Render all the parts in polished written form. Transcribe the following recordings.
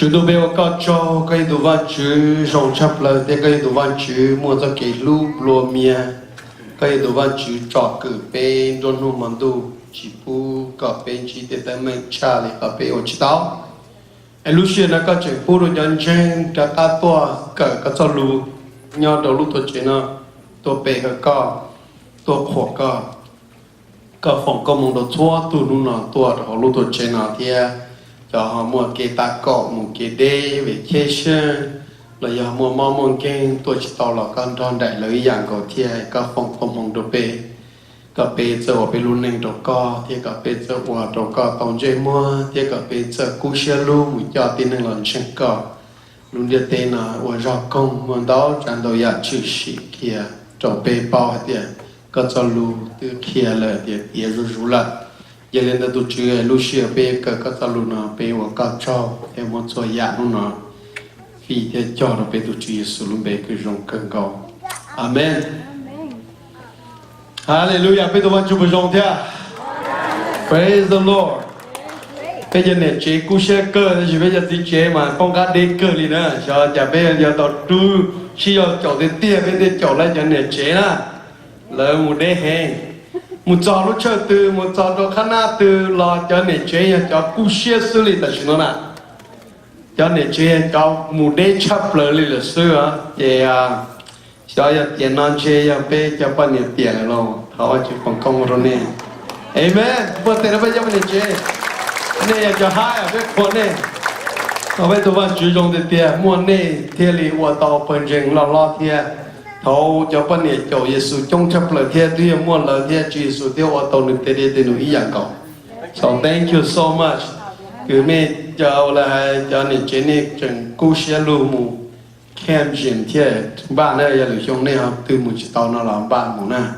chúng tôi bây giờ cho cái đồ văn chữ rong chắp là cái đồ văn chữ mua cho cái lú lúa mía cái đồ văn chữ trọ cử bên đồn nô mặn đồ chỉ pu cà bên chỉ để tại mình cha lại cà bên ở chỉ tao anh lúc xưa nó có chuyện pu rồi nhân dân đã ta tua cả cái cho lú nhau đầu lú tôi chuyện nó tôi bê cái tôi khổ cái phòng công mong đồ chua tu nu nó tôi đầu lú tôi chuyện nó thì cho họ mua cái ta cọ một cái day vacation là giờ mua mong cái tôi chỉ tao là con tròn đại lợi dạng của thì các phòng công mong đồ bê cà phê giờ bê luôn nên đồ co thì cà phê giờ mua đồ co tàu dây mua thì cà phê giờ cú xe lu một cho tin nên lần chân co luôn đi tên là ở rau công muốn đó chẳng đâu ya chữ sĩ kia đồ bê bao thì có cho lu từ kia là thì bia rú là giờ lên tụi chơi lu xe bê cái cho lu nó bê và cái cho thì muốn cho ya nó vì thế cho nó bê tụi chơi sử dụng bê cái rong cân cao amen. Hallelujah, bây giờ bạn chúc mừng thưa. Praise the Lord. Bây giờ này chế cú xe cơ thì bây giờ tí chế mà phong cách đi cơ đi nữa. Cho chả bây giờ tao tu chỉ cho chỗ đến tiền bên đây chỗ lại cho này chế na. Lỡ một đêm hè, một trò lúc chơi từ một trò cho khán giả từ lo cho này chế cho cú xe xử lý là chuyện đó nè. Cho này chế cho một đêm chấp lời là xưa vậy cho tiền non chơi bé cho bao nhiêu tiền rồi họ chỉ còn công rồi nè, amen. Bữa tiền bây giờ mình chơi, nè cho hai bé con nè, họ bé tụi bạn chú trọng đến tiền, mua nè tiền lì hoa tàu phần rừng lo tiền, thầu cho bao nhiêu cho Giêsu trong chấp lời tiền, tuy mua lời tiền Giêsu tiêu hoa tàu nên tiền tiền nó ý dạng cầu, so thank you so much, cứ mẹ cho là cho nên chơi nè chừng cú xe lu mù khen chuyện thế bạn này giờ lựa chọn này học từ một chỉ tao nó làm bạn một na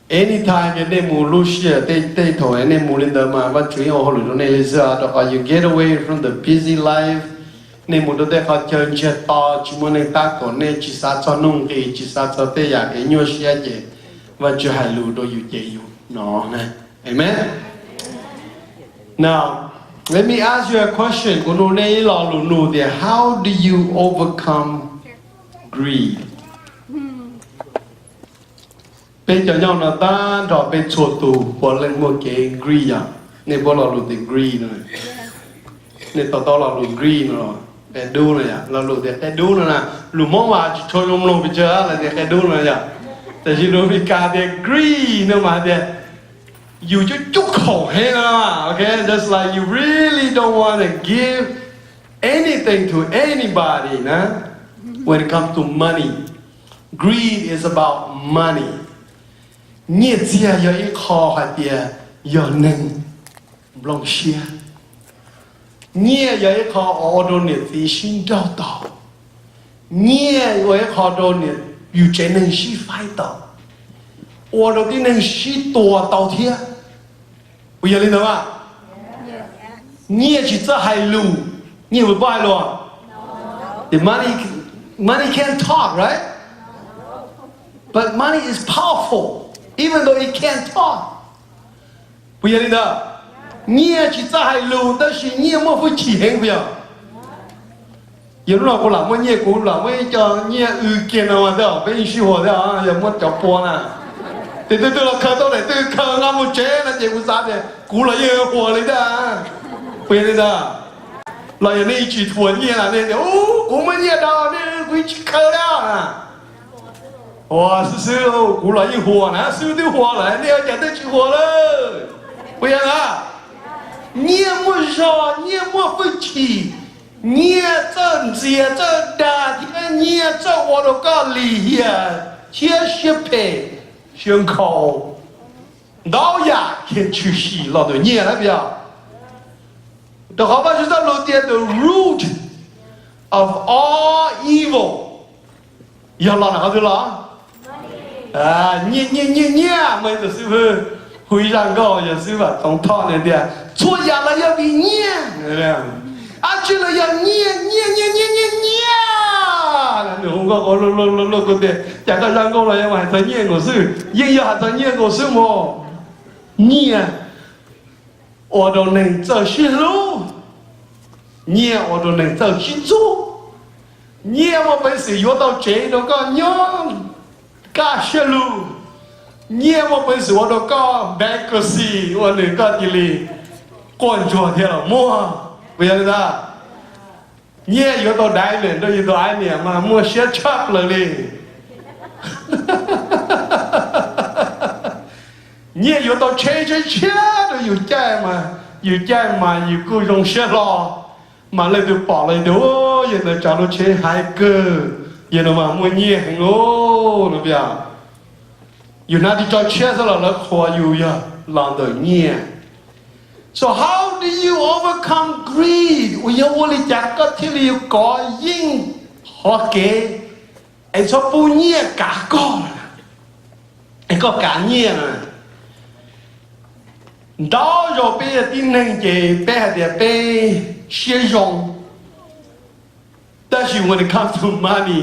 anytime cái này mua lúc xưa tây thổi này mua lên đó mà vẫn chú ý họ lựa chọn này là giờ đó you get away from the busy life này mua đó để họ chơi chơi to chỉ muốn này ta còn này chỉ sát cho nông thì chỉ sát cho tây giả cái nhiều xe gì và chưa hay lựa đồ yêu chơi yêu nó này amen. Now let me ask you a question. How do you overcome greed? Bên cho nhau là ta đó bên chùa tù bỏ lên một cái greed à? Nên bỏ lọt được greed rồi. Nên tao lọt được greed rồi. Cái đu này à? Lọt được cái đu này nè. Lù mong mà chỉ thôi lông bây giờ là cái đu này à? Tại vì nó bị cả cái greed nữa mà thế. You just chúc khẩu hết à, okay? Just like you really don't want to give anything to anybody, nah? When it comes to money, greed is about money. Nhiệt chia yo ít khó hạt tiền, yo neng long xia. Nhiệt yo ít khó ở đâu nhiệt thì xin đau đầu. Nhiệt yo ít khó đâu nhiệt, you chỉ neng xí phải đầu. 我到底能许多道天？不要领导吗？你也去这海路，你会不海路？The money can't talk, right? But money is powerful, even though it can't talk. 不要领导，你也去这海路，但是你也莫会起行不要。有那个老么你古老么叫你见了我的，被许我的啊，也莫叫波呢。 thì tôi là khờ tôi này tôi khờ ngắm một chế là gì cũng sao thế cú là yêu của lấy ra quên đi ra là giờ này chỉ thuần như là nên cũng mới như đó nên quý khờ đó à wow sư cú là yêu của nè sư tiêu của lại nên giờ tôi chỉ của rồi bây giờ à nhiều mua giò nhiều mua phơi chỉ nhiều chân dìa chân đà thì nhiều chân我都搞理呀切些配 胸口老牙先去洗老的念了不要？这好吧，就是老爹的 root of all evil， 要老哪个对了？啊，念，没得是不是？会让高也是吧？从套那点，错牙了要比念，对不对？啊，去了要念。 hôm qua có lúc có thể chẳng có răng câu là em phải thấy nhiên của sư nhưng giờ thấy nhiên của sư mồ nhiên ở đâu này giờ sư lú nhẹ ở đó này tờ xin chú nhẹ mà bây giờ yo tao chế đó có nhon cá xe lu nhẹ mà bây giờ đó có bankruptcy ở này có gì li quan chùa thế là mua bây giờ là nhẹ yo tao đại lên đó yo tao ai nè mà mua xe chắc là đi nhẹ yo tao chế đó yo chạy mà yo cứ dùng xe lo mà lại được bỏ lại đó giờ nó cho nó chế hai cơ giờ nó mà mua nhẹ hàng ô nó bây giờ giờ nó đi cho chế rồi là nó khó yêu ya làm được nhẹ. So how do you overcome greed? Ủa giờ ô li chắc có thể liu có yên họ kể anh cho bu nhẹ cả con anh có cả nhẹ nè đó rồi bây giờ tin nên gì bây giờ bây sử dụng. But when it comes to money,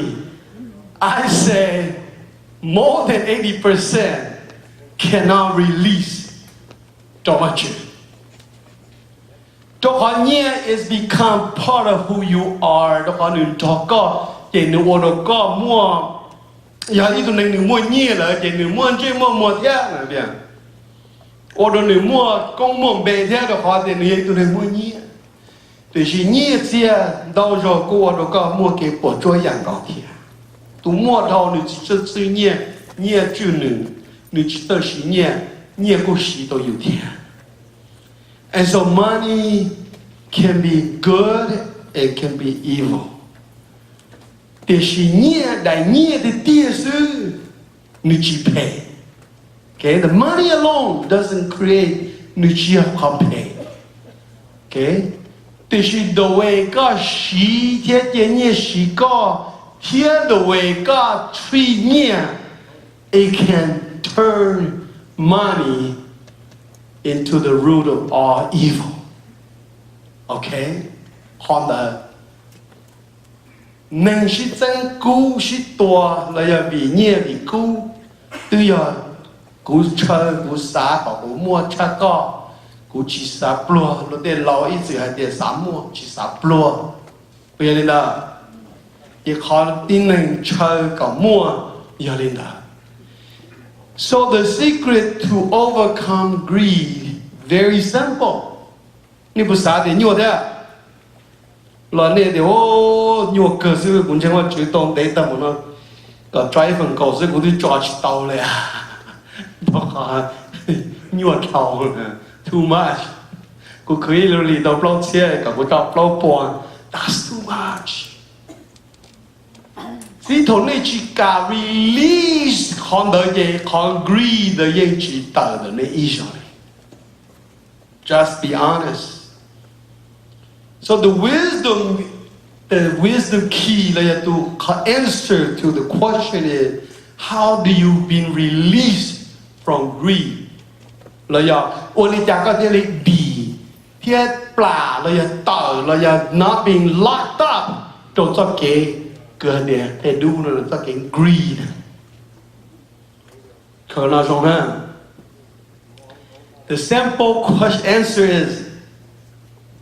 I say more than 80% cannot release too much. Đó is become part of who you are. Đó nên cho có chỉ nếu ở có mua, giờ đi tụi nên mua nhẹ là chỉ nếu mua chơi mua thế là vậy. Ở đó nếu mua công mua bề thế đó thì nếu tụi nên mua nhẹ. Thì chỉ nhẹ chia đâu rồi cô đó có mua cái bộ cho dạng gạo thì, tụ mua đâu nữa chỉ cho nhẹ nhẹ chữ nữa chỉ tới chỉ nhẹ cô chỉ tôi yêu tiền. And so money can be good, it can be evil. Thì chỉ nhẹ đại nhẹ thì tiền sư nữa chỉ pay. Okay, the money alone doesn't create nữa chỉ không pay. Okay. Thì the way God see thiên thiên nhiên see God, here the way God treat nhiên, it can turn money into the root of all evil. Okay? Còn là nên sĩ chân cứu sĩ tòa là giờ vì nhiên vì cứu, từ giờ cứu chơi cứu xá bảo cứu mua cha co. Cú chỉ sắp lúa, nó để lâu ít rồi hay để sắm mua chỉ sắp lúa, bây giờ là, cái khó tin nên chơi cả mua, giờ lên đó. So the secret to overcome greed very simple. Ni bữa sáng thì nhiều thế, là này thì ô nhiều cơ sở cũng chẳng có chịu tông để tâm nó, cái trái phần cơ sở cũng đi cho chỉ tàu này à, đó nhiều tàu này. Too much. Cô khởi lì đầu plot xe cả cô đọc plot buồn. That's too much. Thì thằng này chỉ cả release con đời gì, con greed đời gì chỉ tờ đời này easily. Just be honest. So the wisdom key là to answer to the question is how do you been released from greed? Là giờ ô li chả có thể li bì thiết plà là giờ tờ là giờ not being locked up trong cho cái cơ địa để đủ là cho cái greed. Khởi nào xong ha. The simple question answer is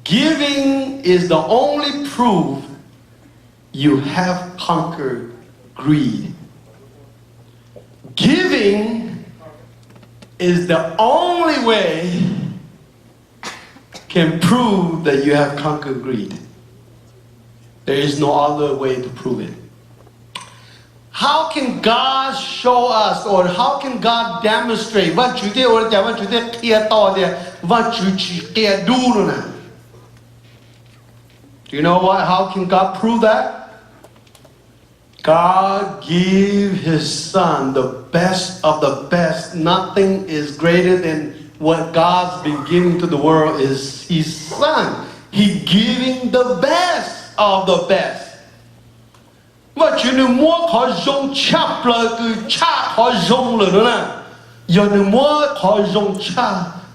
giving is the only proof you have conquered greed. Giving is the only way can prove that you have conquered greed. There is no other way to prove it. How can God show us or how can God demonstrate what you did or what you did here what you did do? Do you know what? How can God prove that? God gave His Son the best of the best. Nothing is greater than what God's been giving to the world is His Son. He giving the best of the best. Và chuyện này mua khó dùng chắp là cứ cha khó dùng rồi đó nè. Giờ này mua khó dùng cha.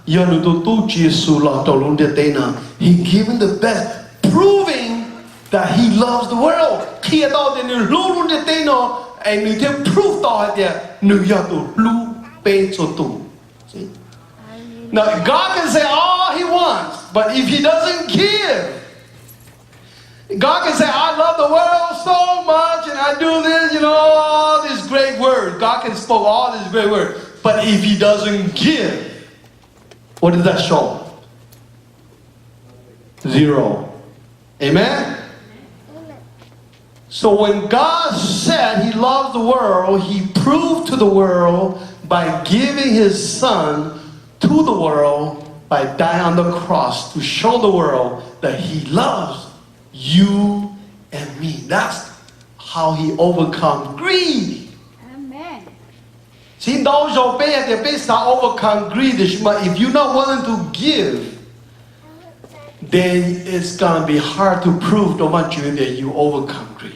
Giờ này tu Giêsu là tổ luôn để tên nào. He given the best, proving that He loves the world. Khi đó thì người luôn để tên nào, anh người theo prove đó thì người giờ tu lu bê cho tu. Now God can say all He wants, but if He doesn't give, God can say, I love the world so much and I do this, all these great words. God can speak all these great words. But if he doesn't give, what does that show? 0. Amen? So when God said he loves the world, he proved to the world by giving his son to the world by dying on the cross to show the world that he loves you and me. That's how he overcome greed. Amen. See, those obey they basically overcome greed. But if you're not willing to give, then it's gonna be hard to prove to you that you overcome greed.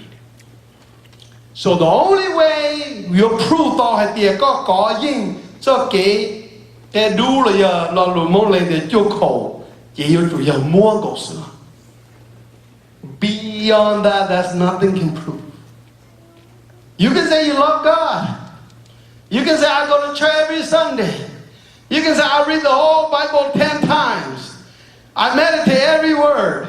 So the only way you prove that the có in cho cái đủ là giờ là lùi mong lên để yêu cầu, chỉ yêu chủ yếu mua cầu sự. Beyond that, there's nothing can prove. You can say you love God. You can say I go to church every Sunday. You can say I read the whole Bible 10 times. I meditate every word.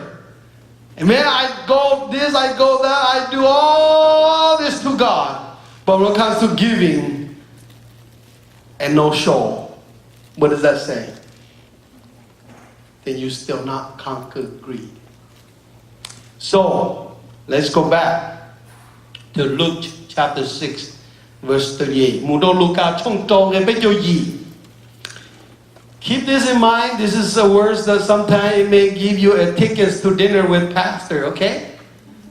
Amen. I go this, I go that, I do all this to God. But when it comes to giving and no show, what does that say? Then you still not conquer greed. So, let's go back to Luke chapter 6, verse 38. Keep this in mind. This is a word that sometimes it may give you a tickets to dinner with pastor, okay?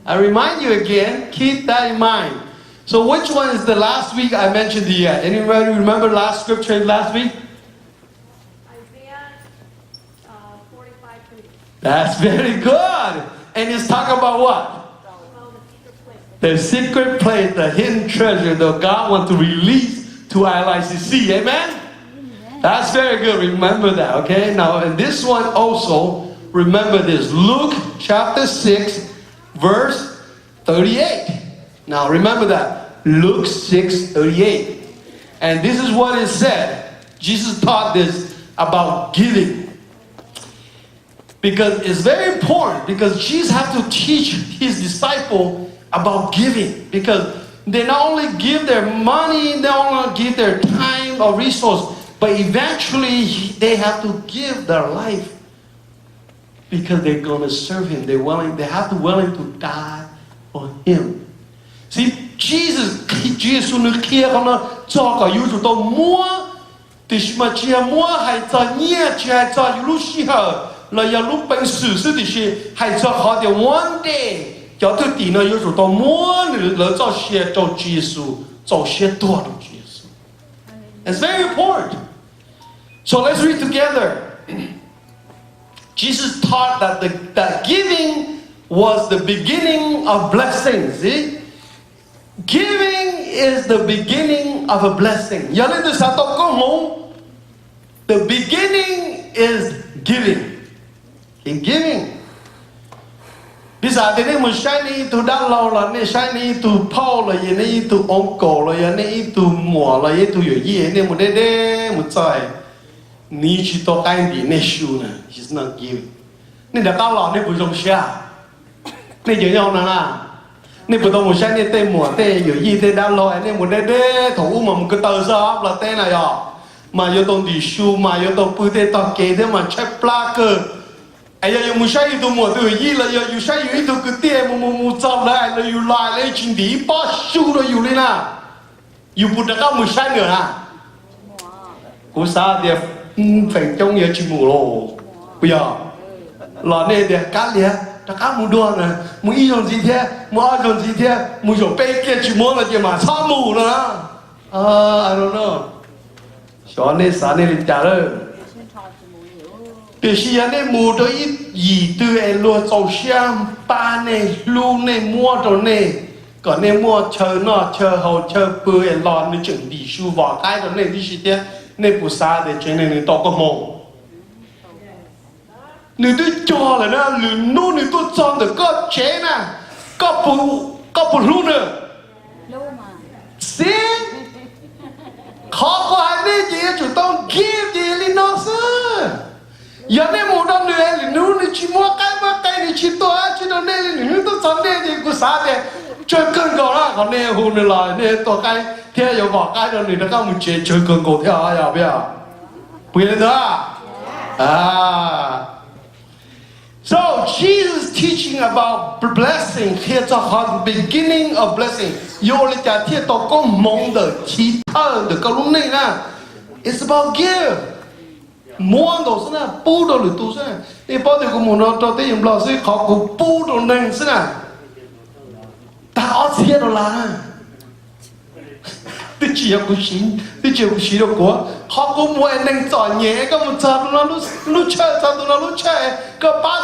I remind you again, keep that in mind. So which one is the last week I mentioned the anybody remember last scripture last week? Isaiah 45:3. That's very good. And it's talking about what? The secret place, the hidden treasure that God wants to release to ILICC. Amen? That's very good. Remember that, okay? Now, and this one also, remember this. Luke chapter 6, verse 38. Now, remember that. Luke 6:38. And this is what it said. Jesus taught this about giving. Because it's very important. Because Jesus had to teach his disciple about giving. Because they not only give their money, they not only give their time or resource, but eventually they have to give their life because they're going to serve him. They have to willing to die for him. See, Jesus nó kia con nó cho cả yêu tụi mua thì mà chia mua hay cho nhẹ chia cho lúc xí hở là yêu lúc bệnh sử sự thì hay cho họ để one day cho tôi tí nó yêu tụi mua nữa cho xe cho Jesus cho xe tua cho Jesus. It's very important. So let's read together. Jesus taught that giving was the beginning of blessings. See? Giving is the beginning of a blessing. The beginning is giving. In giving. Bây giờ thì mình sai đi từ đan lâu là nên sai đi từ Paul là gì nên từ ông cổ là gì nên từ mùa là gì từ gì nên một đế một trời. Ni chỉ to cái gì nên show nè, he's not giving. Nên đã cao lọ nên bùi rong xa, nên giờ nhau nè, nên bùi tông một sai nên tên mùa tên giờ gì tên đan lọ nên một đế thủ mà một cái tờ sao là tên này à, mà giờ tông đi show mà giờ tông bùi tên tao kể thế mà check plaque, ai giờ một sai từ mùa từ gì là giờ sai từ cái tiền một trăm lại là yêu lại lấy chính đi bao show rồi yêu lên à, yêu bùi đã cao một sai nữa à, cú sao thì phải trong nhà chim mù lồ bây giờ là nên để cá liền đã cá mù đua này mù y dùng gì thế mù ai dùng gì thế mù dùng bê kia chim mù là gì mà sao mù nữa I don't know cho nên sáng nay lịch trả rồi để khi anh mù đó ít gì từ em luôn trâu xem ba này lu này mua đồ này còn này mua chờ nọ chờ hậu chờ bữa em lo nó chuẩn bị su vào cái đó này đi gì thế nên bù sa để cho nên tao có mồm nếu tôi cho là nó nếu nếu tôi cho được có chế nè có bù luôn nữa xin khó có ai biết gì chúng tôi give gì lên nó chứ giờ này một đôi người nếu nếu chỉ mua cái chỉ tôi chỉ nó nên những tôi sống nên thì cũng sao thế chơi cơn gò ra còn nên hôn nên là nên tôi cái theo giờ bỏ cái rồi nó không chơi chơi cơn gò theo ai à bây giờ đó So Jesus teaching about blessing here to the beginning of blessing. Yo le cha thiết to có mong đợi chỉ thơ được câu lúc này nè. It's about give. Muốn đồ thế nào, bù đồ được tu thế nào. Thì bao giờ cũng muốn nó cho tới dùng lò xí họ cũng bù đồ này thế nào. Ta ở thiết đồ là. Tôi chỉ có chỉ được của họ cũng muốn nên chọn nhẹ cái một chọn nó lúc chơi chọn nó lúc chơi cái ba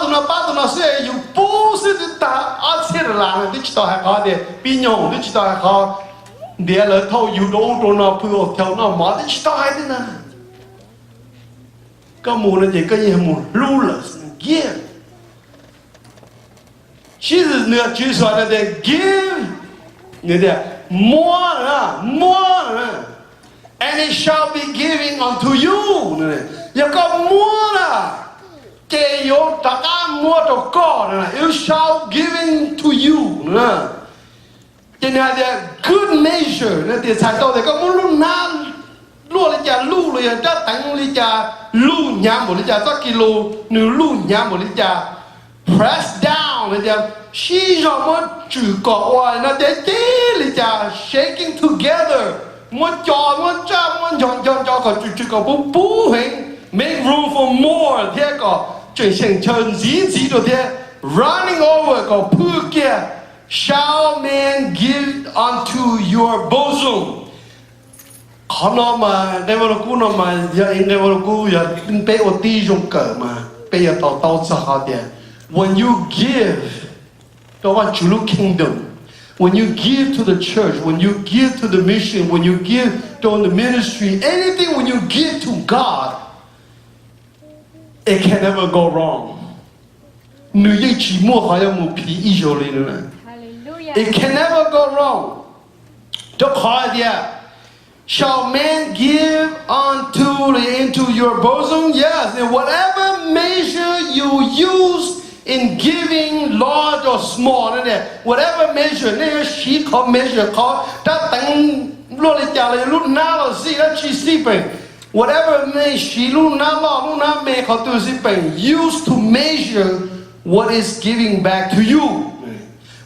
tụi nó sẽ dùng bù sẽ ta ở thiết đồ là tôi chỉ hay khó để bị nhộng tôi chỉ hay khó để là thâu dùng đồ nó phù theo nó mà tôi chỉ hay thế nào. Cái mùa này cái gì mùa rulers give. Jesus nữa chỉ说的 give， 你的more， and it shall be giving unto you。有个more啦，给有大家more到高呢 ，it shall giving to you 呢。今天的 good measure， 那的才到的个无论哪。Lúa lấy cha lúa lấy cha tặng lấy cha lúa nhám một lấy cha 1 kilo nửa lúa nhám một lấy cha press down lấy cha xí rồi mới chữ cọ hoài nó để chế lấy cha shaking together muốn cho còn chữ cọ bú hình make room for more thế cọ chuyển thành chân gì rồi thế running over cọ pư kia shall man give unto your bosom. Họ nó mà đây vào cú nó mà giờ anh đây vào cú giờ bé ở ti trong cỡ mà bây giờ tàu sao họ đi when you give đó là chủ lúc kingdom when you give to the church when you give to the mission when you give to the ministry anything when you give to God it can never go wrong nữ ấy chỉ mua họ要mua皮衣裳嚟nữa it can never go wrong đó khó đi Shall man give into your bosom? Yes, and whatever measure you use in giving, large or small, whatever measure, she called measure called that thing. Whatever measure she used to measure what is giving back to you.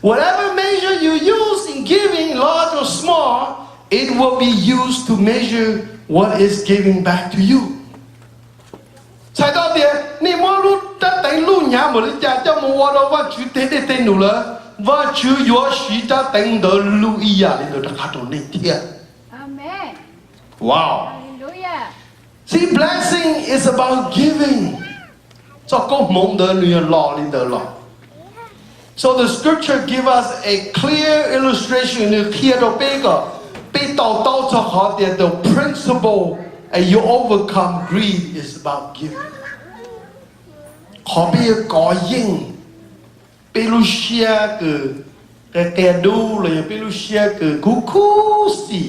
Whatever measure you use in giving, large or small. It will be used to measure what is giving back to you. Sai đó thì, ni mua lúc ta đánh lúc nhà một cái cha cho mua đâu và chú tên đủ là và chú yếu sĩ ta đánh đỡ lưu ý à để được khát đồ nên thiệt. Amen. Wow. Hallelujah. See, blessing is about giving. So có mong đỡ người lò lên đỡ lò. So the scripture give us a clear illustration in here to bigger. The principle and you overcome greed is about giving. Khó bây giờ có yên bây lúc xe cái kẻ đu là bây lúc xe cái cú xì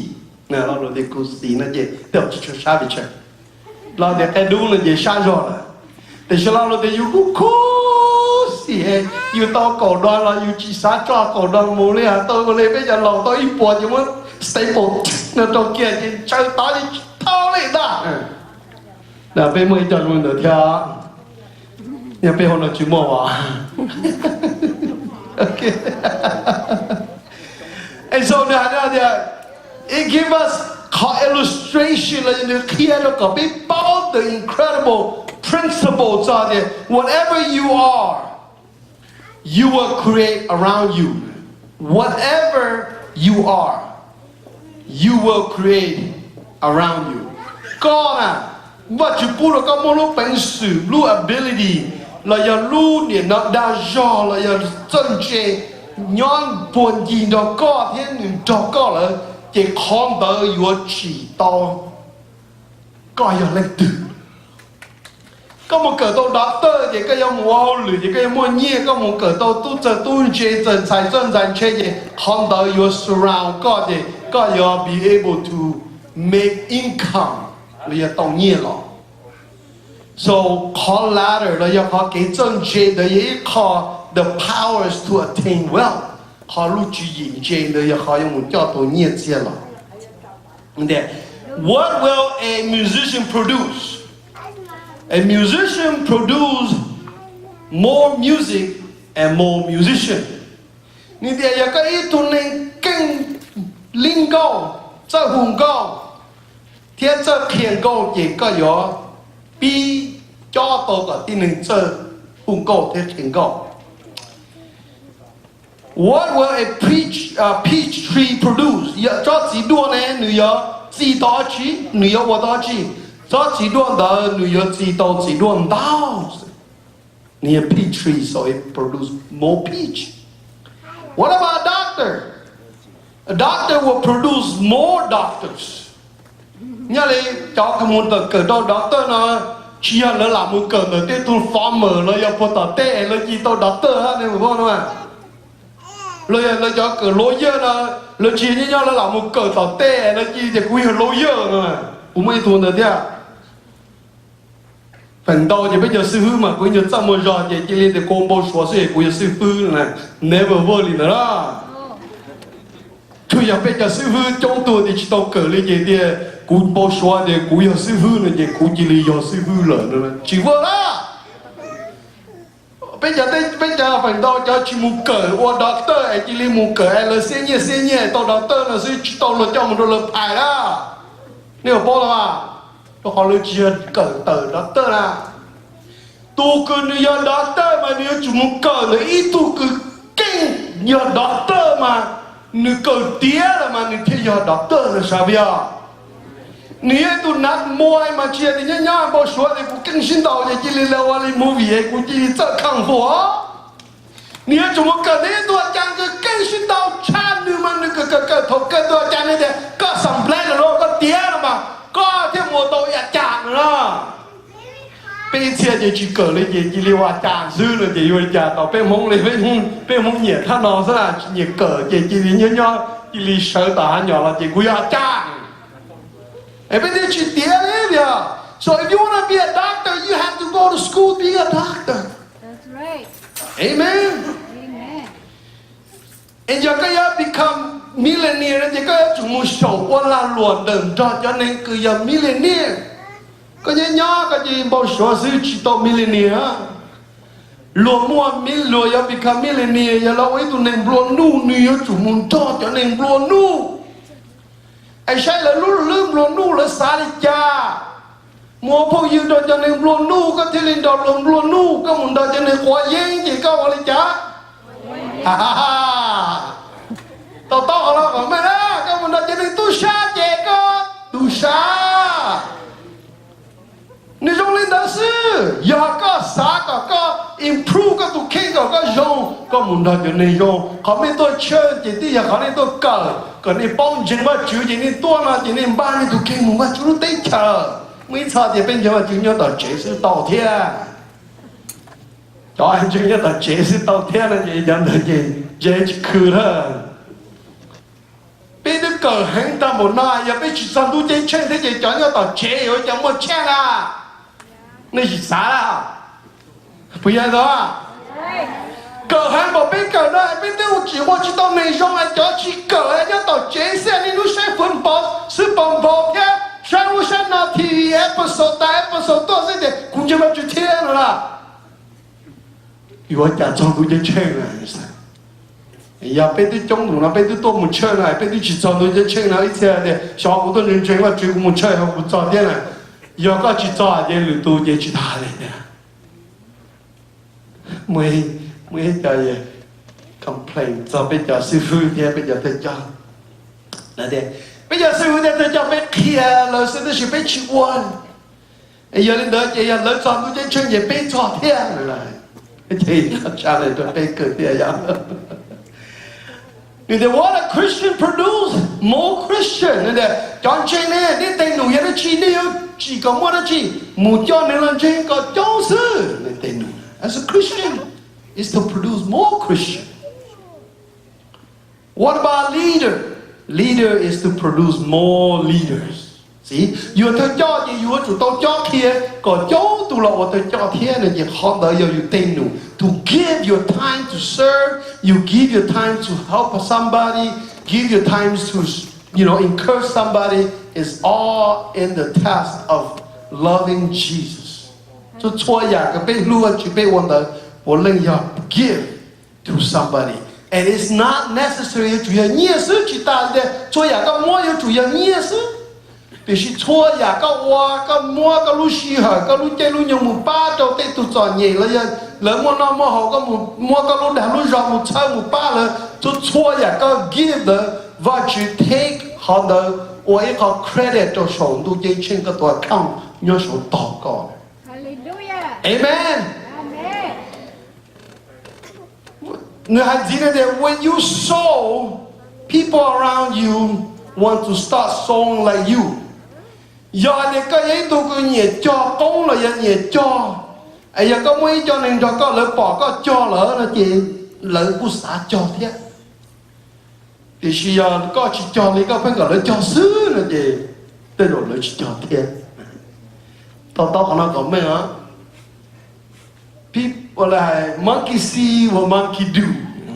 nè nó rồi thì cú xì nó gì đều cho xa bị chơi là để kẻ đu là gì xa rồi để cho nó thì cú xì hay yêu tao cầu đoan là yêu chỉ xa cho cầu đoan mù này tôi có lên bây giờ lòng tôi ít buồn nhưng mà staple nó trong kia thì chơi tao thì thao lên đó là bên mới chọn luôn được theo nhà bên hôm nào chú mua à okay and so now it gives us illustration là những kia nó có biết bao the incredible principles are there whatever you are you will create around you whatever you are you will create around you. Có à, và chỉ phụ được các môn lúc bản sự, lúc ability, là giờ lúc để nó đa do là giờ chân chế, nhon buồn gì đó có thế nhưng đó có là chỉ không đợi yếu chỉ tao, có giờ lên từ. Có một cỡ tao doctor thì cái ông mua lử thì cái mua nhẹ có một cỡ tao tu chế chân sai chế thì không đợi yếu surround có thì có giờ be able to make income là giờ tao nhẹ lắm. So call ladder là giờ có cái chân chế là giờ có the powers to attain wealth. Họ lúc chỉ nhìn trên đời họ muốn cho tôi nhiệt chia lọ. What will a musician produce? A musician produce more music and more musician. Nên thì giờ cái ý tụi nên kinh linh cao, cho hùng cao, thiên cho thiền cao chỉ có yếu bi cho tôi có tin nên cho hùng cao thế thiền cao. What will a peach tree produce? Cho chỉ đua này nữ yếu chỉ đó chỉ nữ yếu我đó chỉ cho chỉ đua đó nữ yếu chỉ đó chỉ đua đào. Near peach tree, so it produces more peach. What about a doctor? A doctor will produce more doctors. Nhớ đi, cho cái môn tờ cờ đâu doctor nó chia nó làm một cờ nó tên tôi farmer nó yêu phụ tờ tê nó chỉ tao doctor ha nên mà không à? Nó cho cờ lawyer nó chia như nhau nó làm một cờ tờ tê nó chỉ để quy lawyer mà, cũng mấy tuần rồi đấy. Phần đầu thì bây giờ sư hư mà cũng như trong một giờ thì chỉ liên để công bố số sự của sư hư này never worry nữa đó. Thôi giờ bây giờ sư hư trong tuổi thì chỉ tao cỡ lên gì thì công bố số thì của sư hư này thì cũng chỉ là do sư hư lợi nữa chỉ vừa đó. Bây giờ phần đầu cho chỉ muốn cỡ của doctor chỉ liên muốn cỡ là xe nhẹ tao doctor là sư tao là cho một đôi là phải đó. Nếu bao là mà họ lấy chuyện cỡ tờ doctor là tu cứ như doctor mà nếu chúng muốn cỡ nữa ít tu cứ kinh như doctor mà nếu cỡ tía là mà nếu thấy như doctor là sao bây giờ nếu tu nát môi mà chia thì nhá nhá bao số thì cũng kinh sinh đầu thì chỉ là vào đi movie cũng chỉ sợ khang phố nếu chúng muốn cỡ đấy tu chẳng cứ kinh sinh đầu chan nữa mà nếu cỡ thọc cỡ tu chan này thì có sắm play rồi có tía rồi mà có thêm một tổ nhà chàng nữa bây giờ thì chỉ cỡ lên chỉ liều chàng dư rồi thì yêu chàng tao bây mong lên bây mong nhiệt thằng nó sẽ là nhiệt cỡ chỉ nhớ chỉ li sợ tao nhỏ là chỉ quý chàng bây giờ chỉ tiếc đấy bây giờ so if you wanna be a doctor you have to go to school be a doctor. That's right. Amen. Amen. And you can become millionaire thì có chúng một số quan là luận đừng cho nên cứ giờ millionaire có nhớ cái gì bao số sư chỉ tao millionaire luận mua luận giờ become millionaire giờ lâu ấy tụi nên luận nu nhiều chúng muốn cho nên luận nu ai sai là lúc luận nu là sai đi cha mua bao nhiêu cho nên luận nu có thể lên đó luận nu có muốn đó cho nên quá dễ chỉ có gọi là cha ha ha ha tao nó còn mày đó cái mình nói cho nên tu sa trẻ con tu sa nếu trong linh đạo sư giờ có sa có improve có tu khen có dùng có mình nói cho nên dùng họ mới tôi chơi chỉ tí giờ họ nên tôi cờ còn nên bông chân mà chịu chỉ nên tua mà chỉ nên ba nên tu khen mình mà chú tới chờ mấy giờ thì bên giờ mà chịu nhớ tao chế sư tao thiên cho anh chịu nhớ tao chế sư tao thiên là gì nhận được gì chế khử thôi bây giờ cỡ hành ta một nơi giờ bây chỉ sang tu chơi chơi thế gì cho nhau tao chế rồi chẳng một chơi là này chỉ xả là bây giờ đó cỡ hành một bên cỡ này bên đây chỉ một chỉ tao này xong anh cho chỉ cỡ anh cho tao chế xe nên nó sẽ phân bón sự bón bón nhá sang lúc sang nào thì episode tôi sẽ để cũng chưa bao nhiêu thiên rồi là yêu chả cho tu chơi là giờ bây giờ trong đủ là bây giờ tôi muốn chơi này bây giờ chỉ chọn tôi chơi này ít thế này小股东人chơi mà chơi cũng muốn chơi không muốn chọn thế này giờ có chỉ chọn cái lượt tôi chỉ thả này mới cái complain giờ bây giờ sư phụ thì bây giờ thầy cho là thế bây giờ sư phụ thì thầy cho bé kia là sư phụ bé chịu quan giờ lên đó giờ lớn chọn tôi chơi giờ bé chọn thế này thì cha này tôi bé cười thế vậy. If they want a Christian produce more Christian, and John Chen này, đi tên nụ nó chỉ có một chỉ một cho nên là Chen có giáo sư nên tên nụ. As a Christian, is to produce more Christian. What about leader? Leader is to produce more leaders. See, you theo cho gì, you chủ tao cho kia, có giáo tu là tôi cho thiên là gì họ đợi giờ you tên nụ to give your time to serve, you give your time to help somebody, give your time to encourage somebody is all in the task of loving Jesus. So chúa ya cái bên lúa chỉ bên vấn đề của linh ya give to somebody. And it's not necessary to have nhiều sự chỉ ta để chúa ya cái mua yêu chủ yếu nhiều sự. Vì sự chúa ya cái hoa cái mua cái lúa xì hở cái lúa chơi lúa nhung một ba đầu tết tụt tròn nhẹ là lỡ mua nó mua họ cái mua cái lúa đào lúa rau một chơi một ba là chúa ya cái give the và chỉ take họ the or họ credit cho số tu chơi trên cáiตัวaccount nhớ sốต่อก่อน Hallelujah. Amen. Amen. When you sow, people around you want to start sowing like you. Giờ này cái ấy tôi cứ nhiệt cho công là nhiệt cho. Giờ có mấy cho nên cho có lỡ bỏ có cho lỡ là chị lỡ của xã cho thế. Thì giờ có chỉ cho lấy có phải gọi là cho xứ là chị. Tên rồi lỡ chỉ cho thế. Tao khả năng có mấy hả? People là monkey see và monkey do.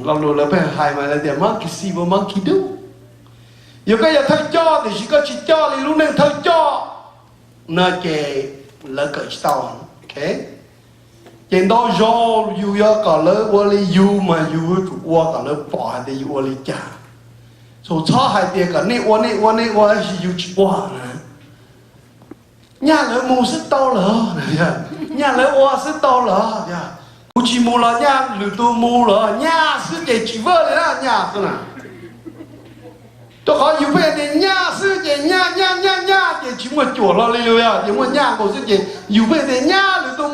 Lòng đồ là phải hai mà là để monkey see và monkey do. Giờ cái giờ thằng cho thì chỉ có chỉ cho thì lúc này thằng cho nó kể là cởi tao, ok? Trên đó do you ya cả lỡ vali you mà you chủ qua cả lỡ bỏ thì you vali trả. So cho hai tiền cả này qua thì you chỉ qua nè. Nhà lỡ mua sức to lỡ, nhà lỡ qua sức to lỡ, u chỉ mua lỡ nhà lỡ tu mua lỡ nhà sức để chỉ vợ đấy là nhà thế nào? Tôi hỏi yêu về thì nhà sư chị nhà thì chỉ một chùa lo đi rồi à, chỉ một nhà của sư chị yêu về thì nhà thì tôi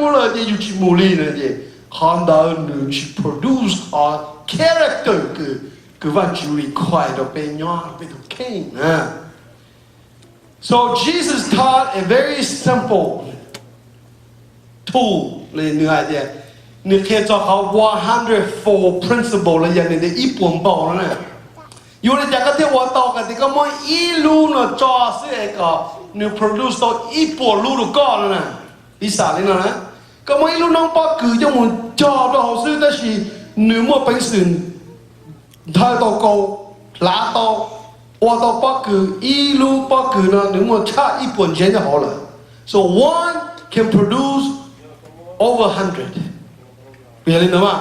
mua lời thì yêu chỉ mua đi nữa chị, hắn đã nữ chỉ produce our character cứ văn chữ require được bên nhau bên được kén à. So Jesus taught a very simple tool lên người ấy vậy, người kia cho họ 104 principle là gì để ít buồn bỏ nữa nè. Yêu là chắc cái hoa tàu cái thì có mỗi ilu nó cho sẽ có nếu produce to ít bộ lu được con nè, ý sao đấy nè, có mỗi ilu nó bao cứ cho một cho đó học sư đó là nếu mà bánh sườn thay tàu cầu lá tàu hoa tàu bao cứ ilu bao cứ nó nếu mà cha ít bộ钱就好了 so one can produce over 100 biết lên không ạ?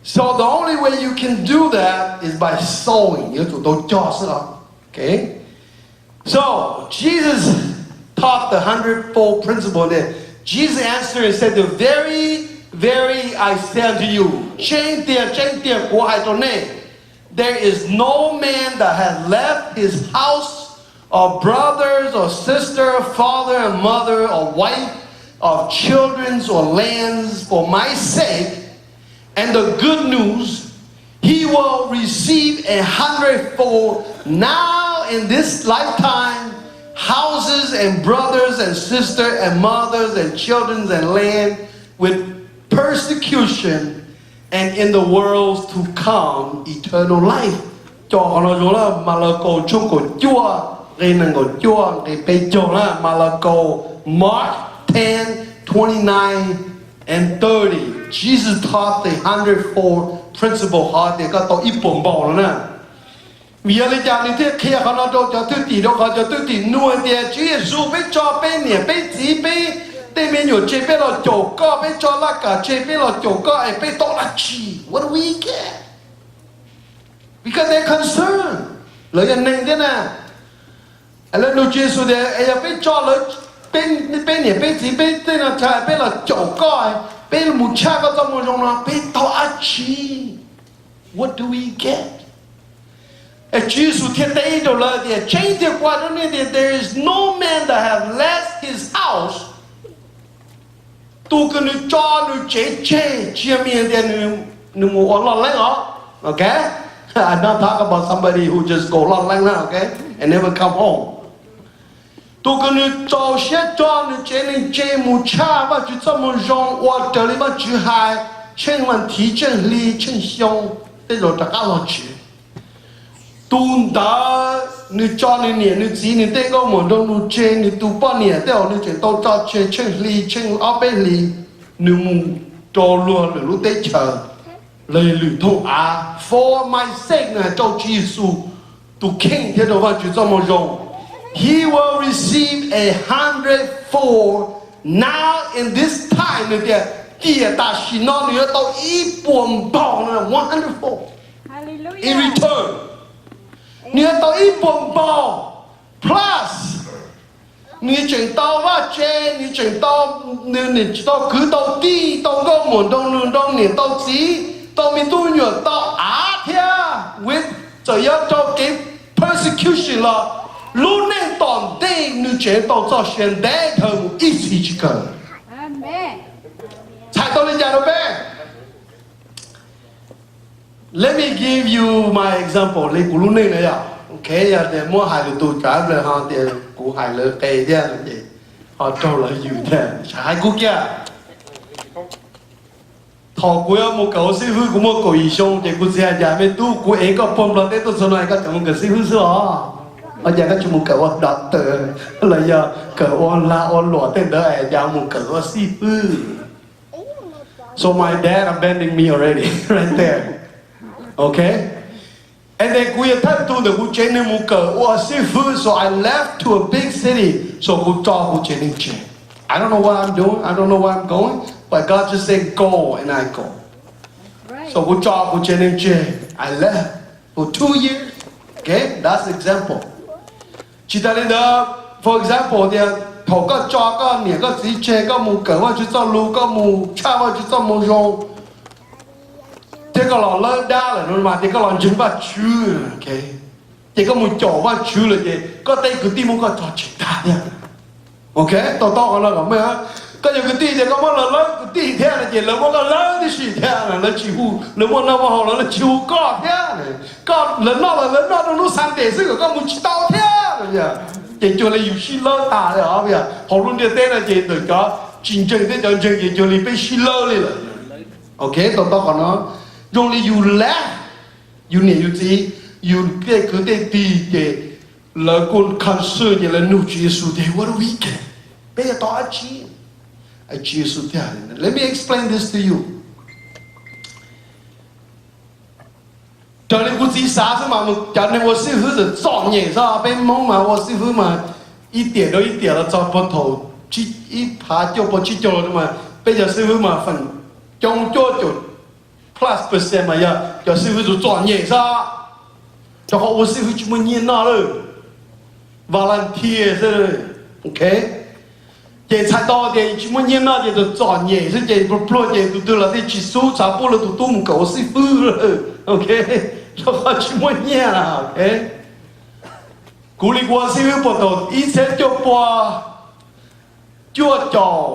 So the only way you can do that is by sowing. You have to cho up. Okay? So Jesus taught the 100-fold principle there. Jesus answered and said, very, very I say unto you, there is no man that has left his house or brothers or sister, father and mother or wife or children or lands for my sake, and the good news, he will receive 100-fold now in this lifetime, houses and brothers and sisters and mothers and children and land with persecution, and in the world to come, eternal life. Cho nó rồi là Malaco chung của Chúa, cái năng của Chúa, cái bê cho là Malaco Mark 10:29 and 30. Jesus taught the 100-fold principle how they got to ít bổn bỏ nữa nè. Vì vậy là như thế khi họ nói cho tôi tỷ đó họ cho tôi tỷ nuôi thì Chúa Giêsu biết cho bên nhẹ bên gì bên tên bên nhiều chế bên là chỗ có bên cho là cả chế bên là chỗ có ấy bên đó là chi. What do we get? Because they're concerned. Lời nhân nên thế nào? Anh nói Chúa Giêsu thì ấy bên cho là bên nhẹ bên gì bên tên là trời bên là chỗ có ấy bên một cha có trong một trong nó bên đó chi. What do we get? Jesus thiên tế đồ lời thì change the qua đó nên thì there is no man that has left his house tu cái nữ cho nữ chế chia miền thì nữ mua online lấy đó, okay? I'm not talking about somebody who just go online now, okay, and never come home. Tu cái nữ cho sẽ cho nữ chế nên chế một cha và chỉ cho một dòng hoặc trở lại mà chỉ hai trên vấn题chân lý chân sống, đây là tất cả lo chuyện. Tu đã 你教你念你字你这个门中你接你读半年掉你就到这接清理清阿贝里你木到路你路得chờ lời lử thông à for my sake này cho Jesus to king thế đó và Chúa cho một rồng he will receive 100-fold now in this time này kìa kìa ta chỉ nói nữa tao ít buồn bỏ là 100-fold in Hallelujah. return nữa tao ít buồn bỏ plus nữa chuyện tao và chê nữa chuyện tao nữa tao cứ tao đi tao có muốn tao niệm tao chỉ tao mình tu nhở tao á thế with giờ cho cái persecution là luôn nên toàn đây nữ chế tao cho hiện đại thằng ít gì chỉ cần Amen. chạy tao lên nhà đâu bé let me give you my example lấy của luôn nên này à ok giờ để mua hai đứa tụi trả rồi họ để của hai đứa cây thế là gì họ cho lại nhiều thế hai cô kia thọ của một cậu sư phụ của một cậu ý xong thì của gia nhà mình tu của ấy có phong luật đấy tôi nói này các chồng cái sư phụ sao ở nhà các chồng một cậu đọc từ là giờ cậu on lụa tên đó ấy nhà một cậu sư phụ so my dad abandoned me already right there okay and then của thân tu được của chế nên một cậu sư phụ so I left to a big city so của cho của chế nên chế I don't know what I'm doing I don't know where I'm going but God just said go and I go. Right. So good job with Jen J. I left for 2 years. Okay, that's example. Chỉ ta lên đó, for example thì thầu có cho có nhiều có gì chơi có mù cỡ mà chỉ cho lu có mù cha mà chỉ cho mù rong. Thế có lò lơ đa là nó mà thì có lò chứng và chữ. Okay. Thì có mù chỗ và chữ là gì? Có tay cứ tim muốn có cho chỉ ta nha. Okay, tao còn là cái咩? Có những cái tí thì có món là lớn cái tí thế là gì là món là lớn thì gì thế là chỉ hu là món nào mà họ là chỉ hu có thế này có lớn nó nó sang để sức có một chỉ tao thế rồi giờ chỉ cho là yêu xin lơ ta rồi hả bây giờ họ luôn đi tên là gì từ có chiến tranh thế chiến tranh gì cho là bị xin lơ đi rồi ok tao còn nó dùng là you left you need you gì you cái cứ cái tí cái là con cancer gì là nụ Jesus thế what a weekend bây giờ tao chỉ let me explain this to you. Cho nên我自杀是嘛，叫你我师傅是撞嘢是吧？被蒙嘛，我师傅嘛一点都一点了，找不头，一爬就不去做了嘛，被叫师傅嘛分中做就 plus% 嘛呀，叫师傅就撞嘢是吧？就好我师傅就没念那了 ，volunteer 是 ，OK。để thay đó để chỉ muốn nhiên nó để được chọn nhẹ chứ để pro để từ là để chỉ số trả bù là tụi một cậu sư phụ rồi ok nó chỉ muốn nhiên là ok cú li qua sư phụ bắt đầu ít sẽ cho qua cho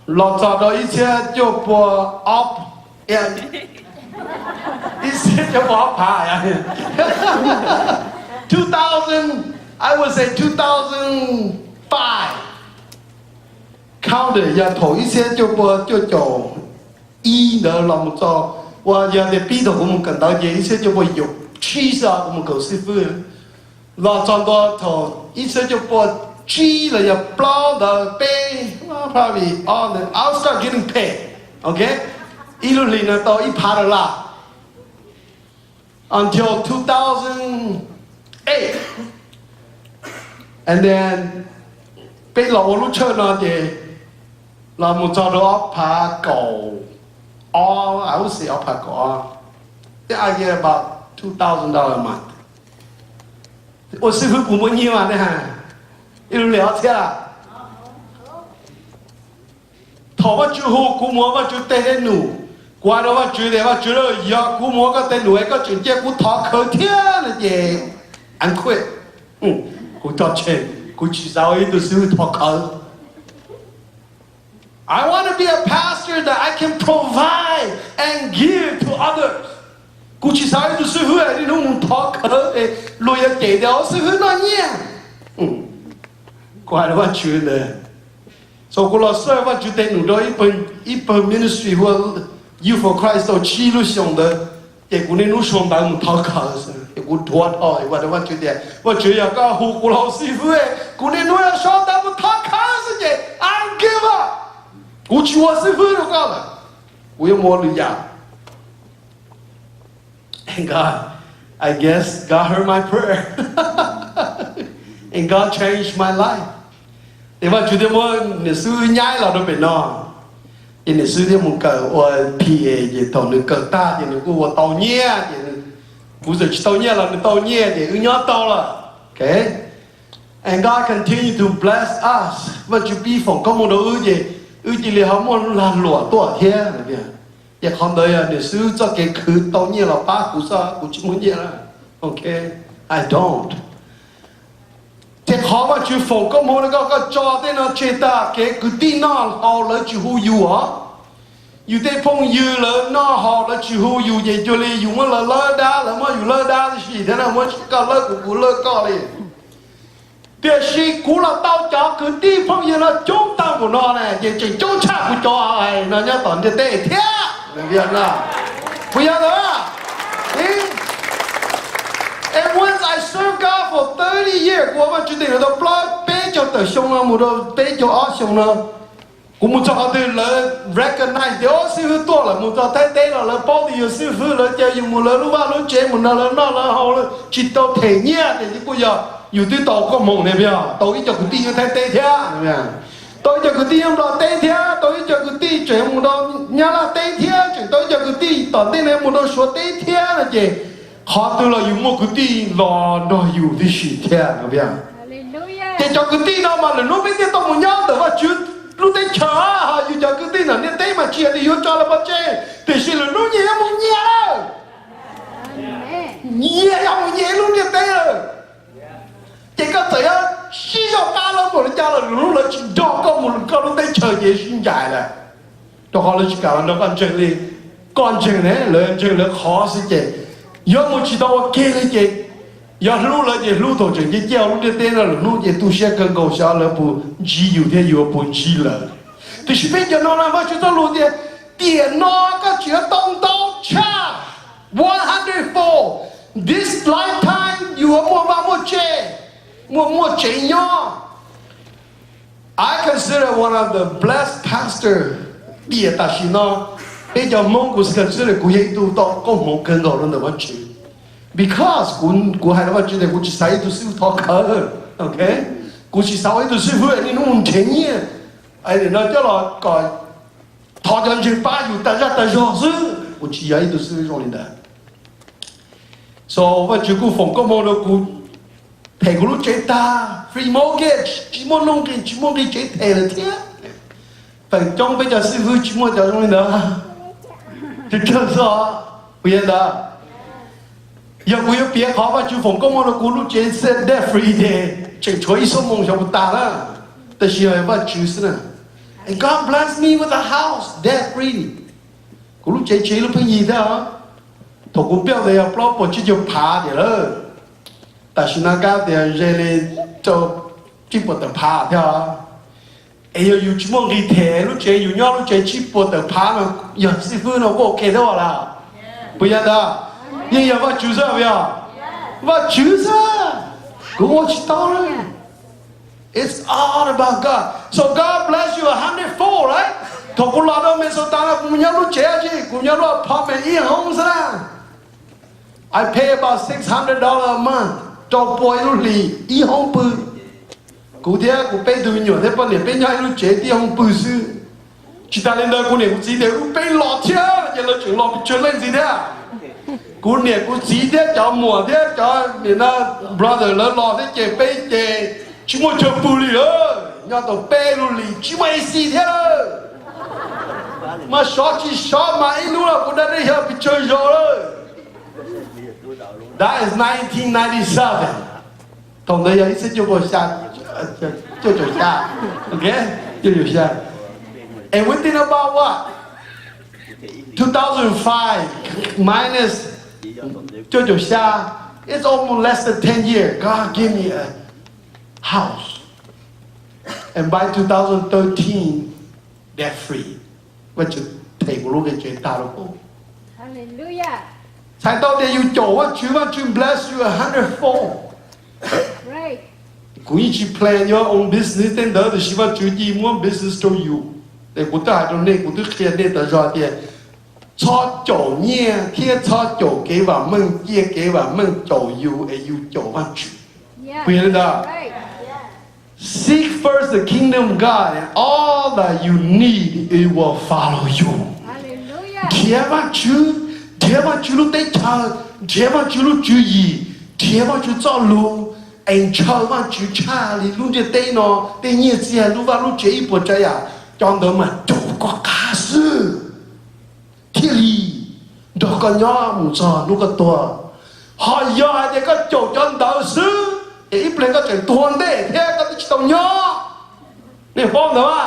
lọt ra đó ít sẽ cho qua up ít sẽ cho qua up high 2000 I would say 2005 counted 要投一些就一的lòng cho và giờ để biết được我们感到一些就会有趋势啊，我们狗师傅，那转到头一些就不 G 了要 blow 的 pay probably on the I'll start getting paid okay 一路里呢到一趴的啦 until 2008 and then 被老路车呢的。là một trò đó phá cầu I would say phá cầu I get about $2,000 a month 我师傅不满意嘛的哈一路聊天头发就好古摸嘛就带点努qua đó mà chửi để mà chửi rồi giờ cú mua cái tên nuôi cái chuyện kia cú thọ khởi thiên là gì ăn khuyết cú cho钱cú chỉ sao ấy tôi sư thọ khởi I want to be a pastor that I can provide and give to others. Cú chỉ sao tôi sư hứa đi nó muốn thọ khởi lùi ra kể đó sư hứa nói nhé. Qua đó mà chửi này. So cú lo sợ mà chửi tên nuôi đó ít phần ministry hoặc You for Christ 都记录上的，结果你弄上班唔讨考是。我拖到我觉得我只要个胡古老师傅我那弄要上他们他看是的 I don't give up 我去我师傅就搞了我要摸了呀 and God I guess God heard my prayer and God changed my life แต่ว่าจุดที่ว่าเนี่ยซื้อย้ายเราต้องเป็นนอเนี่ยซื้อที่มันเกิดว่า PA เนี่ยตอนนึงเกิดตาเนี่ยกูว่าตอนเนี้ยเนี่ยกูจะตอนเนี้ยเราตอนเนี้ยเนี่ยย้อนตอนละ okay and God continue to bless us ว่าจุดปีฝนก็มันรู้เนี่ยเลยเขามันลานหลวตัวเทียอะไรเนี่ยอยากคำเดียวเนี่ยซื้อจะเกิดคือตอนเนี้ยเราป้ากูซะกูชิมุนเนี่ยละ okay I don't thế khó mà chịu phổ có muốn có cho thế nó chế ta cái cứ tin nó họ là chịu hu yu hả yu thế phong yu là nó họ là chịu hu yu vậy cho li yu mà là lơ đá là mà yu lơ đá thì gì thế nào mà có lơ của lơ có đi bây giờ cú là tao cho cứ tin phong yu nó chống tao của nó này chỉ chống trả của cho ai nó nhớ toàn thế thế việc là bây giờ đó And once I served God for 30 years, 我们决定了都不背着的胸了，我都背着二胸了。我们做好的人 recognize 的二师傅多了，我做太对了，了包的有师傅了，叫有我了，路吧路节目了，那了好了，知道体验的你不要有的到个梦那边，到一叫个地方太对天，那边，到一叫个地方到对天，到一叫个地节目到伢啦对天，到一叫个地到那呢我都说对天了姐。họ từ là dùng một cái tí lo nó dùng cái gì thế nào vậy? Thì cho cái tí nào mà là nó biết cái tao muốn nhớ được và chứ lúc đấy chờ họ dùng cho cái tí nào nên đấy mà chia thì dùng cho là bao nhiêu thì xin là nó nhẹ muốn nhẹ nhẹ không nhẹ luôn như thế rồi chỉ có thể á xí cho ba lắm một cha là lúc là chỉ cho có một cái lúc đấy chờ gì xin dài là cho họ là chỉ cả nó con chừng này lời chừng là khó sự gì有没知道我给了这，要路了这路途这这叫路的对了，路这都些更高下了不，只有的有不只了。就是别叫那我知道路的电脑个绝动刀叉104 ，this lifetime you are more这样。I consider one of the blessed pastor， 别但是呢。bây giờ mong của sự sự là của hiện tu to có một cái gọi là vấn đề because của hai vấn đề của chỉ sai tu sư thọ khờ ok của chỉ sai tu sư vừa nên nó muốn thế nhỉ ai để nói cho là coi thọ chân chỉ baอยู่แต่ละแต่rõ sư của chỉ ai tu sư rồi đấy so và chỉ của phòng có một đâu của thầy của lúc chế ta free mortgage chỉ muốn nông cái chỉ muốn đi chế thầy là thế phải trong bây giờ sư vừa chỉ muốn cho rồi nữa就这说，不认得。要不要别好吧？就逢公我的咕噜健身的 free day， 正吹说梦想不大了，但是要把就是呢。And God bless me with a house debt free。咕噜健身了不易的啊，头股票的要不不就爬的了，但是那个的人嘞就基本都爬掉啊。哎呀，有这么个天，路这有鸟路这去不得爬了，有师傅呢，我给到了，不要的，你要我就是不要，我就是，我知道了。It's all about God. So God bless you 104, right? 同我老到没说当然，我们要路这去，我们要路旁边一红是啦。I pay about $600 a month， 做boy路里一红不。cụ thể cụ bé tụi nhỏ thế bọn này bé nhai lúc chế đi không bự sư chỉ ta lên đây cụ này cụ chỉ để cụ bé lọt thế giờ là chuyện lọt chuyện lên gì thế cụ này cụ chỉ thế cho mùa thế cho miền Nam brother lớn lọt thế chế bé chế chỉ muốn chơi bự lì ơ nhau tụi bé luôn lì chỉ mấy gì thế mà short chỉ short mà ít nữa là cụ đã đi học bị chơi rồi that is 1997 同的有一次就我下。就走下 ，OK， 就走下。And within about what? 2005 minus 就走下 it's almost less than 10 years. God gave me a house. And by 2013, debt free. 我就退不路给最大了过。Hallelujah. 才到底有九万主万主 bless you 100fold。 Right. 故意去 plan your own business， 但得的希望主意我 business to you。แต่กูได้ตรงนี้กูต้องเคลียร์ได้แต่รอเดียชอบโจเนี่ยที่ชอบโจเกี่ยวกับมึงเกี่ยวกับมึงโจอยู่ไออยู่โจวันจุ Yes. คุยกันได้ Right. Seek first the kingdom of God and all that you need it will follow you Hallelujah. เทียบว่าจุเทียบว่าจุลูกได้เชิญเทียบว่าจุลูกจุยีเทียบว่าจุจ้าลูไอ้เชิญว่าจุชาลีลูกจะได้เนาะได้เนี่ยเสียลูกว่าลูกเจียปวดใจอ่ะจอนเดิมมาโจก็คาซื้อที่ลีดอกก็ย่อมุจอลูกก็ตัวหอยย่อเด็กก็โจจอนเดิมซื้อไอ้เปลี่ยนก็จะตัวเด็กเท่ก็จะต้องย่อนี่ฟ้องเหรอว่า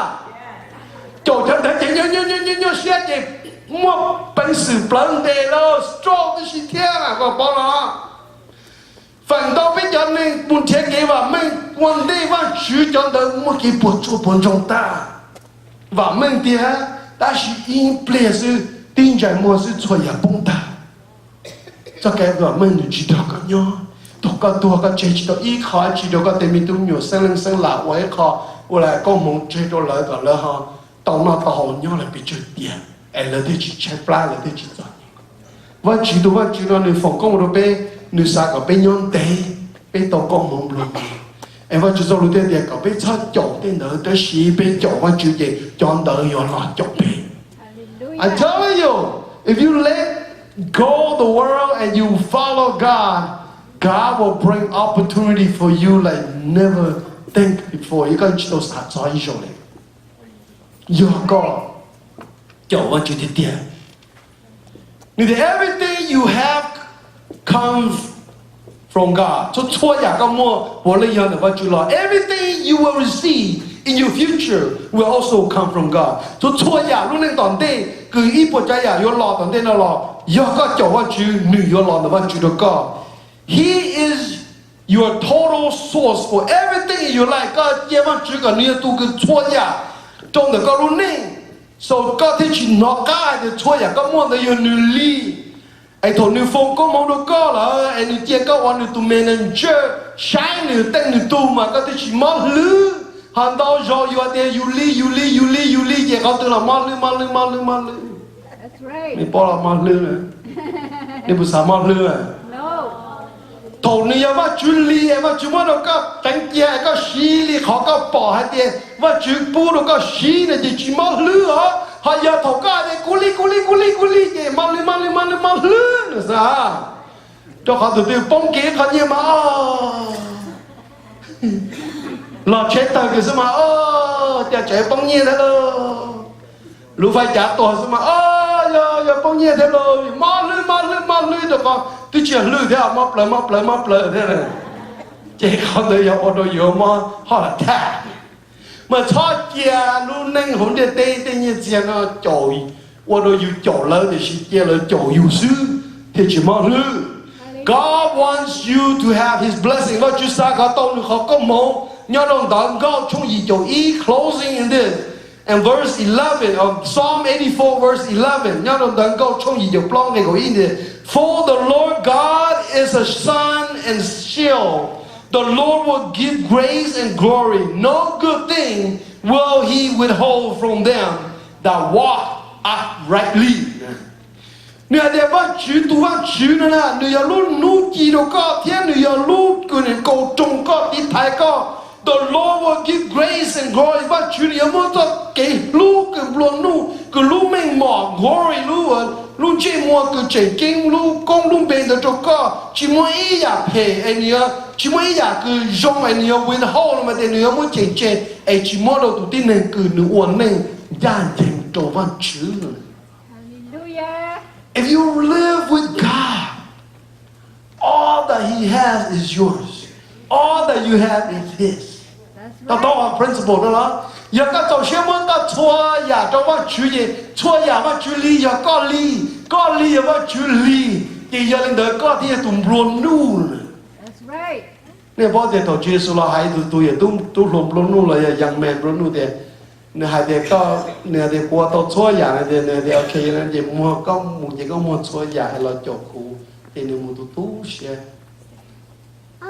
โจจอนเด็กจะย่อเสียเจ็บมั่วเป็นสื่อเปล่าเด็กแล้วสโตรกที่สิเที่ยงอ่ะก็ฟ้องเหรอ反倒被人们不贴给我们，我们往徐江的我给不做不中大，我们的但是因不是定在么是错也崩大，这个我们就知道个喏，多个这知道依靠知道个对面都有生啦，我一靠我来讲梦知道来个了哈，到那到好喏来比较点，哎了得去吃不啦了得去做，我知道你放工我都被。nữ sa có bên nhon tế bên tàu con mông luôn em vẫn chưa rõ lúc đấy có bên sát chậu tên nữa tới xí bên chậu vẫn chưa gì chọn đợi rồi lo chậu bên I tell you if you let go the world and you follow God God will bring opportunity for you like never think before you can chỉ sát cho ý rồi you có chậu vẫn chưa thể tiền everything you have comes from God. So everything you will receive in your future will also come from God. So He is your total source for everything in your life. So God teach you not God the choya có muốn là your new lead. Ai thổ nữ phong có mong được có là ai nữ tiền có quan nữ tụ manager sáng nữ tên nữ tụ mà có thể chỉ mong lư hàng đó rồi you are there you lead vậy có từ là mong lư That's right. mình bỏ là mong lư này mình bớt sao mong lư à No. thổ nữ ya mà chú li mà chú mà đâu có tránh kia có xí li khó có bỏ hay tiền mà chú bu đâu có xí này chỉ mong lư hả họ giờ thổ ca này cú li vậy mau lư nữa sao cho họ từ từ bông kia họ như mà lọt chết tờ cái mà chả chạy bông như thế rồi lúc phải trả tội mà giờ bông như thế rồi mau lư được con tôi chỉ lư thế à móc lời thế này chỉ không được giờ họ đồ nhiều mà họ là thà mà cho kia luôn nên hồn để tê như kia nó chổi, và rồi yêu chổi lớn thì chỉ kia là chổi yêu sư thì chỉ mong lư. God wants you to have His blessing. Và Chúa sa có tông họ có mong nhớ đồng đón God trong gì chổi ý closing in this and verse 11 of Psalm 84 verse 11 nhớ đồng đón God trong gì chổi plong này có ý này. For the Lord God is a sun and shield. The Lord will give grace and glory. No good thing will He withhold from them that walk uprightly. Nửa đẹp văn chữ tu văn chữ nữa nè, nửa lúc nút gì đâu có, thiên nửa lúc cái này cầu trông có, tí thái có. The Lord will give grace and glory. Văn chữ nửa muốn cho cái lúc cái luôn nu, cái lúc mình mỏ glory lúc chỉ mua cái chạy kinh lúc công lúc bên đó cho có, chỉ mua ý giả phê anh nhớ, chỉ mua ý giả cái giống anh nhớ withhold mà để nửa muốn chạy anh chỉ mua đâu tụi tin nên cái nửa uốn nên gian thành cho văn chữ nữa. Hallelujah. If you live with God, all that He has is yours. All that you have is His. That's Đó right. là principle đó. Giờ các tổ chức muốn ta chua ya cho văn chữ gì, chua ya văn chữ li ya có li ya văn chữ li. Thì giờ lên đời có thì tụm luôn nu. That's right. Nên bao giờ tổ chức số là hai tụi tụm luôn nu là yang men luôn nu thế. Nên hai đứa có nên đứa qua tổ chua ya nên đứa ok nên chỉ mua có một chỉ có mua chua ya hay là chọc cũ. tên người một tu xe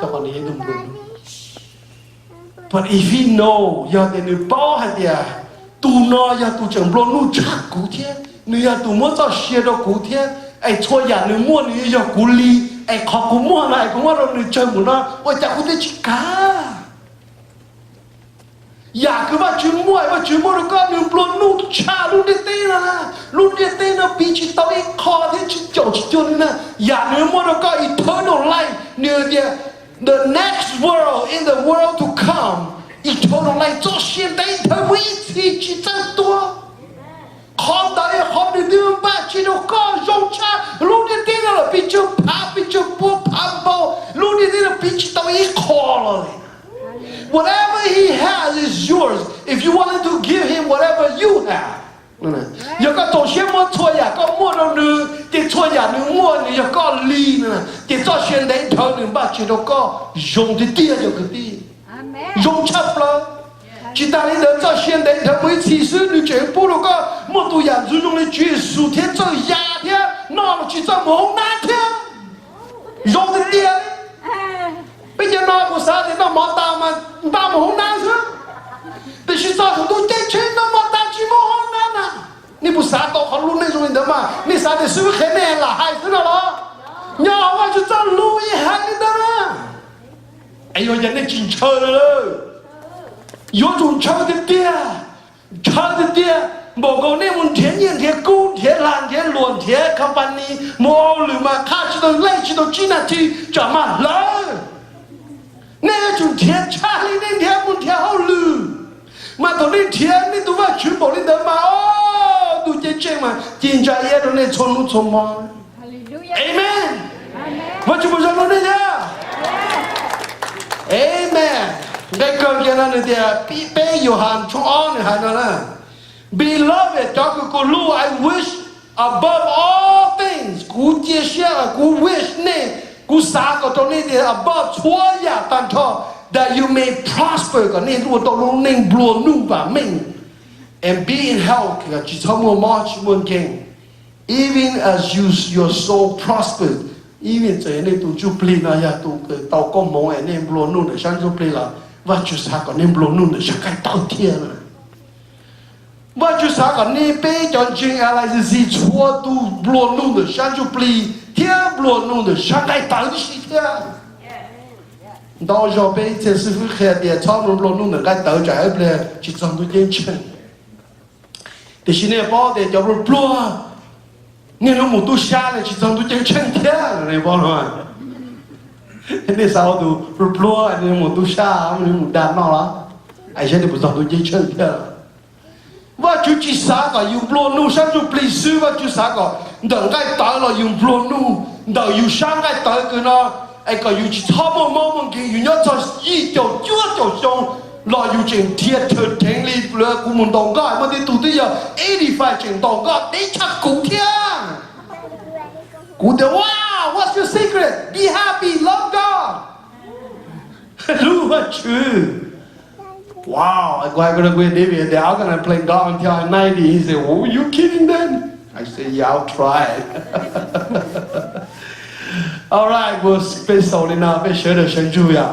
tao còn đi đừng đừng but if he know giờ tên người bao hạt địa tu nó giờ tu chẳng lo nu chắc cú thế người giờ tu muốn cho xe đó cú thế ai cho nhà người mua người giờ cú li ai khó cú mua lại cú mua rồi người chơi một nó ôi chả cú thế chỉ cảอย่าคือว่าชื่อมวยว่าชื่อมวยแล้วก็นึกปลดนู่นชาลูกเดตี้นะลูกเดตี้นะปีชิตตัวเองคอที่ชิโจชิโจนี่นะอย่านึกมวยแล้วก็ eternal life เนี่ยเดีย the next world in the world to come eternal life 做现代它为自己这ตัวคอตายคอในเดือนบ้าชิโนก็ยงชาลูกเดตี้นะปีชิพาปีชิปัวพัมโบลูกเดตี้นะปีชิตัวเองคอเลย Whatever he has is yours. If you wanted to give him whatever you have. 有个做些么错呀，个么都女，的错呀，你么你有个理呢，的做些人头你把这个用的点就个的，用差不了。其他人做些人头没其实你全部那个么都样子用的绝数天做压天，那么去做猛男天，用的点。bây giờ nói của sao thì nó mò tao mà tao mà không năng chứ để chỉ cho thằng tôi chết chết nó mò tao chỉ mò không năng à ni bữa sáng tao không luôn nên rồi đó mà ni sáng thì suy cái này là hay thế nào đó nhỏ mà chỉ cho lui hay thế đó mà ai giờ này chính chơi rồi giờ chúng chơi thì tia bộ câu này muốn thiên nhiên thiên cung thiên lan thiên luồn thiên company mua lừa mà khai chỉ tôi lấy chỉ tôi chỉ là chỉ chả mà lấy nè chúng thiên cha lên nên thiên muốn thiên hậu lử mà tôi lên thiên nên tôi vào chuyển bộ lên đó mà tôi chơi mà tiền trả yên rồi nên chôn luôn chôn mò amen và chúng tôi nói đây nhá amen cái câu kia là này thì bé Johann trong on này hay là beloved đó cô lu I wish above all things cú chia sẻ cú wish nè cú xả có trong này thì above chúa ya tan thọ that you may prosper có nên luôn tao luôn nên buồn nung và mình and be in health cái chỉ thâu mua mò chỉ muốn kinh even as your soul prospers even giờ này tụi chú plei na ya tụi tao có mong anh nên buồn nung để sáng chú plei là và chú xả có nên buồn nung để sáng cái tao thiên à và chú xả có nên bé chọn chuyện là gì chúa tu buồn nung để sáng chú plei thiên buồn nung để sáng cái tao đi thiên到时被这师傅看的，差不多弄的该倒着不了，就这么多钱钱。但是呢，包的叫不多，你那么多下来，就这么多钱钱天，你包了。你啥都不多，你那么多下，你么大闹了，而且你不这么多钱钱天。我就去啥个用不弄，上就不是我就啥个，等该倒了用不弄，等有上该倒个呢。ไอ้ก็อยู่ที่ท้องมองมึงกินอยู่เนี่ยจะยี่เจ้าจั่วเจ้าชงรออยู่เจียงเทียเถิดแทงลีเปลือกกูมันตองก็มันที่ตัวที่จะ85เจียงตองก็ได้ชักกูเทียงกูเดี๋ยวว้าว what's your secret be happy love God รู้ว่าชื่อ wow I go to go David they're all gonna play God until I'm 90 he said oh you kidding then I said yeah I'll try All right, we'll spend some now. Be sure to send you ya.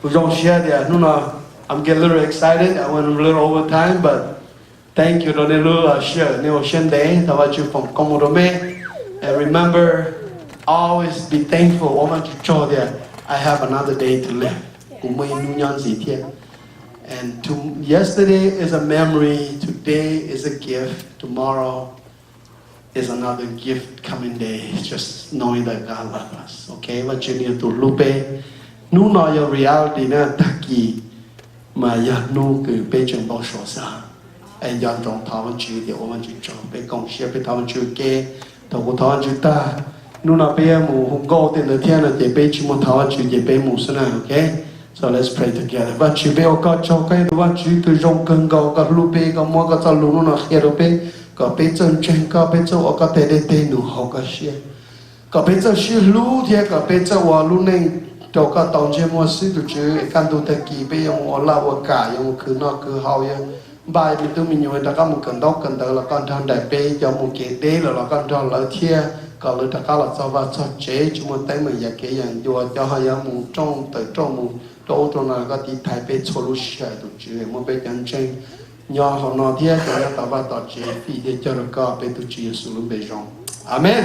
We don't share there. No. I'm getting a little excited. I went a little over time, but thank you. Don't share. No share day. That you from Komodome. And remember, always be thankful. I want you to there. I have another day to live. And yesterday is a memory. Today is a gift. Tomorrow is another gift coming day. Just knowing that God loves us. Okay, what you need to lupe. Nu know your reality na taki mà ya nu cứ bây giờ bao số sa. Anh dân trong thảo văn chữ thì ôn chữ cho bây công xếp bây thảo văn chữ kê thảo của thảo văn chữ ta. Nu na bây mù hùng go tiền là thiên là để bây chữ một thảo văn chữ để bây mù sơn okay. So let's pray together. Văn chữ bây có cho cái văn chữ từ trong cơn go có lupe có mua có cho lu nó kia lupe. Có bây giờ trên có bây giờ có thể để tên nụ học cái gì có bây giờ xí lú thì có bây giờ vào lú nên cho các tàu trên mua xí tụi chứ căn tụi ta kỳ bây giờ mua là mua cả dùng cứ nó cứ hao vậy bài mình tôi mình nhiều người ta có một cần đốc cần tới là con thằng đại bê cho một cái đế là con thằng lợi thia còn lợi ta có là sao và sao chế chúng mình tới mình giải cái dạng vừa cho hai dạng một trong tới trong một chỗ trong này có tí thái bê solution được chứ một bê chân chân nhỏ họ nói thia cho nó tạo vào tạo chế phi để cho nó có bê tu chỉ số lượng bê rong amen.